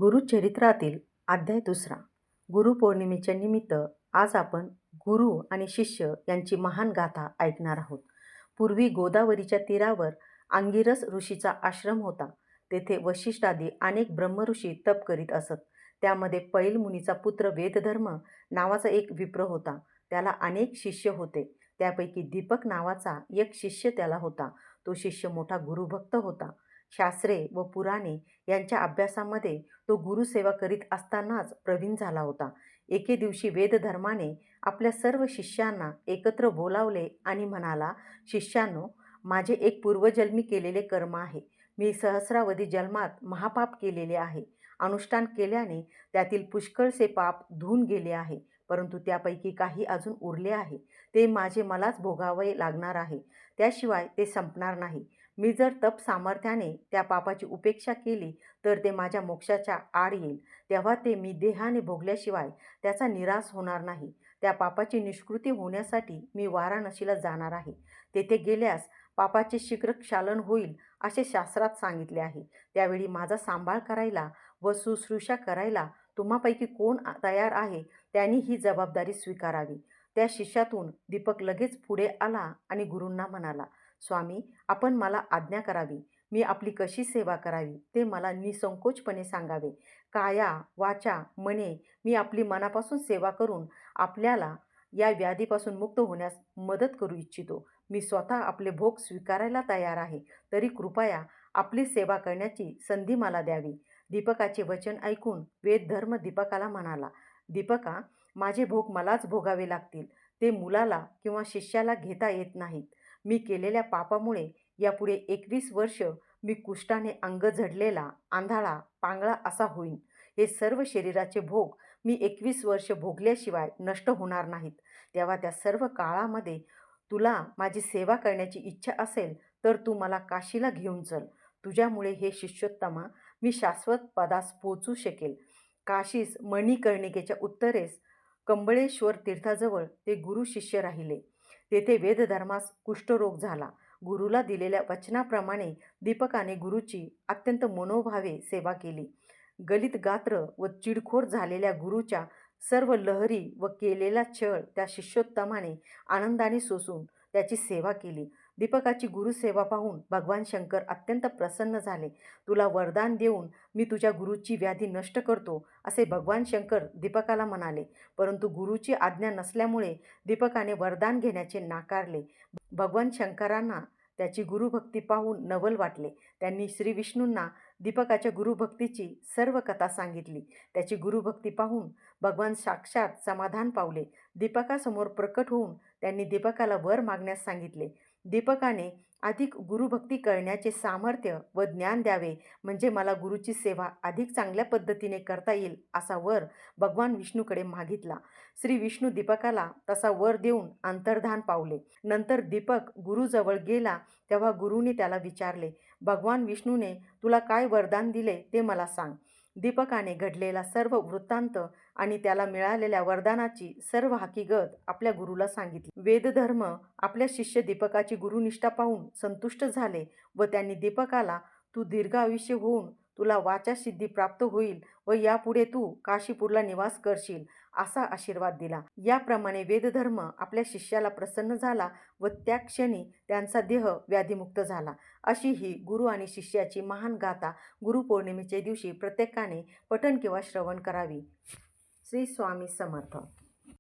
गुरुचरित्रातील अध्याय 2. गुरुपौर्णिमेच्या निमित्त आज आपण गुरु आणि शिष्य यांची महान गाथा ऐकणार आहोत. पूर्वी गोदावरीच्या तीरावर अंगिरस ऋषीचा आश्रम होता. तेथे वशिष्ठादी अनेक ब्रह्मऋषी तप करीत असत. त्यामध्ये पैल मुनीचा पुत्र वेदधर्म नावाचा एक विप्र होता. त्याला अनेक शिष्य होते. त्यापैकी दीपक नावाचा एक शिष्य त्याला होता. तो शिष्य मोठा गुरुभक्त होता. शास्त्रे व पुराणे यांच्या अभ्यासामध्ये तो गुरुसेवा करीत असतानाच प्रवीण झाला होता. एके दिवशी वेदधर्माने आपल्या सर्व शिष्यांना एकत्र बोलावले आणि म्हणाला, शिष्यांनो, माझे एक पूर्वजन्मी केलेले कर्म आहे. मी सहस्रावधी जन्मात महापाप केलेले आहे. अनुष्ठान केल्याने त्यातील पुष्कळसे पाप धुवून गेले आहे, परंतु त्यापैकी काही अजून उरले आहे. ते माझे मलाच भोगावे लागणार आहे. त्याशिवाय ते संपणार नाही. मी जर तप सामर्थ्याने त्या पापाची उपेक्षा केली तर ते माझ्या मोक्षाच्या आड येईल. तेव्हा ते मी देहाने भोगल्याशिवाय त्याचा निराश होणार नाही. त्या पापाची निष्कृती होण्यासाठी मी वाराणसीला जाणार आहे. तेथे गेल्यास पापाचे शीघ्र क्षालन होईल असे शास्त्रात सांगितले आहे. त्यावेळी माझा सांभाळ करायला व शुश्रूषा करायला तुम्हापैकी कोण तयार आहे त्यांनी ही जबाबदारी स्वीकारावी. त्या शिष्यातून दीपक लगेच पुढे आला आणि गुरूंना म्हणाला, स्वामी, आपण मला आज्ञा करावी. मी आपली कशी सेवा करावी ते मला निसंकोचपणे सांगावे. काया वाचा मने मी आपली मनापासून सेवा करून आपल्याला या व्याधीपासून मुक्त होण्यास मदत करू इच्छितो. मी स्वतः आपले भोग स्वीकारायला तयार आहे, तरी कृपया आपली सेवा करण्याची संधी मला द्यावी. दीपकाचे वचन ऐकून वेदधर्म दीपकाला म्हणाला, दीपका, माझे भोग मलाच भोगावे लागतील. ते मुलाला किंवा शिष्याला घेता येत नाहीत. मी केलेल्या पापामुळे यापुढे 21 वर्ष मी कुष्ठाने अंग झडलेला, आंधळा, पांगळा असा होईन. हे सर्व शरीराचे भोग मी 21 वर्ष भोगल्याशिवाय नष्ट होणार नाहीत. तेव्हा त्या सर्व काळामध्ये तुला माझी सेवा करण्याची इच्छा असेल तर तू मला काशीला घेऊन चल. तुझ्यामुळे हे शिष्योत्तमा मी शाश्वत पदास पोचू शकेल. काशीस मणिकर्णिकेच्या उत्तरेस कंबळेश्वर तीर्थाजवळ ते गुरु शिष्य राहिले. तेथे वेदधर्मास कुष्ठरोग झाला. गुरुला दिलेल्या वचनाप्रमाणे दीपकाने गुरुची अत्यंत मनोभावे सेवा केली. गलित गात्र व चिडखोर झालेल्या गुरुच्या सर्व लहरी व केलेला छळ त्या शिष्योत्तमाने आनंदाने सोसून त्याची सेवा केली. दीपकाची गुरुसेवा पाहून भगवान शंकर अत्यंत प्रसन्न झाले. तुला वरदान देऊन मी तुझ्या गुरुची व्याधी नष्ट करतो असे भगवान शंकर दीपकाला म्हणाले. परंतु गुरुची आज्ञा नसल्यामुळे दीपकाने वरदान घेण्याचे नाकारले. भगवान शंकरांना त्याची गुरुभक्ती पाहून नवल वाटले. त्यांनी श्री विष्णूंना दीपकाच्या गुरुभक्तीची सर्व कथा सांगितली. त्याची गुरुभक्ती पाहून भगवान साक्षात समाधान पावले. दीपकासमोर प्रकट होऊन त्यांनी दीपकाला वर मागण्यास सांगितले. दीपकाने अधिक गुरुभक्ती करण्याचे सामर्थ्य व ज्ञान द्यावे, म्हणजे मला गुरुची सेवा अधिक चांगल्या पद्धतीने करता येईल असा वर भगवान विष्णूकडे मागितला. श्री विष्णू दीपकाला तसा वर देऊन अंतर्धान पावले. नंतर दीपक गुरुजवळ गेला तेव्हा गुरुने त्याला विचारले, भगवान विष्णूने तुला काय वरदान दिले ते मला सांग. दीपकाने घडलेला सर्व वृत्तांत आणि त्याला मिळालेल्या वरदानाची सर्व हकीकत आपल्या गुरुला सांगितली. वेदधर्म आपल्या शिष्य दीपकाची गुरुनिष्ठा पाहून संतुष्ट झाले व त्यांनी दीपकाला तू दीर्घ आयुष्य होऊन तुला वाचा सिद्धी प्राप्त होईल व यापुढे तू काशीपूरला निवास करशील असा आशीर्वाद दिला. याप्रमाणे वेदधर्म आपल्या शिष्याला प्रसन्न झाला व त्या क्षणी त्यांचा देह व्याधीमुक्त झाला. अशी ही गुरु आणि शिष्याची महान गाथा गुरुपौर्णिमेच्या दिवशी प्रत्येकाने पठण किंवा श्रवण करावी. श्री स्वामी समर्थ.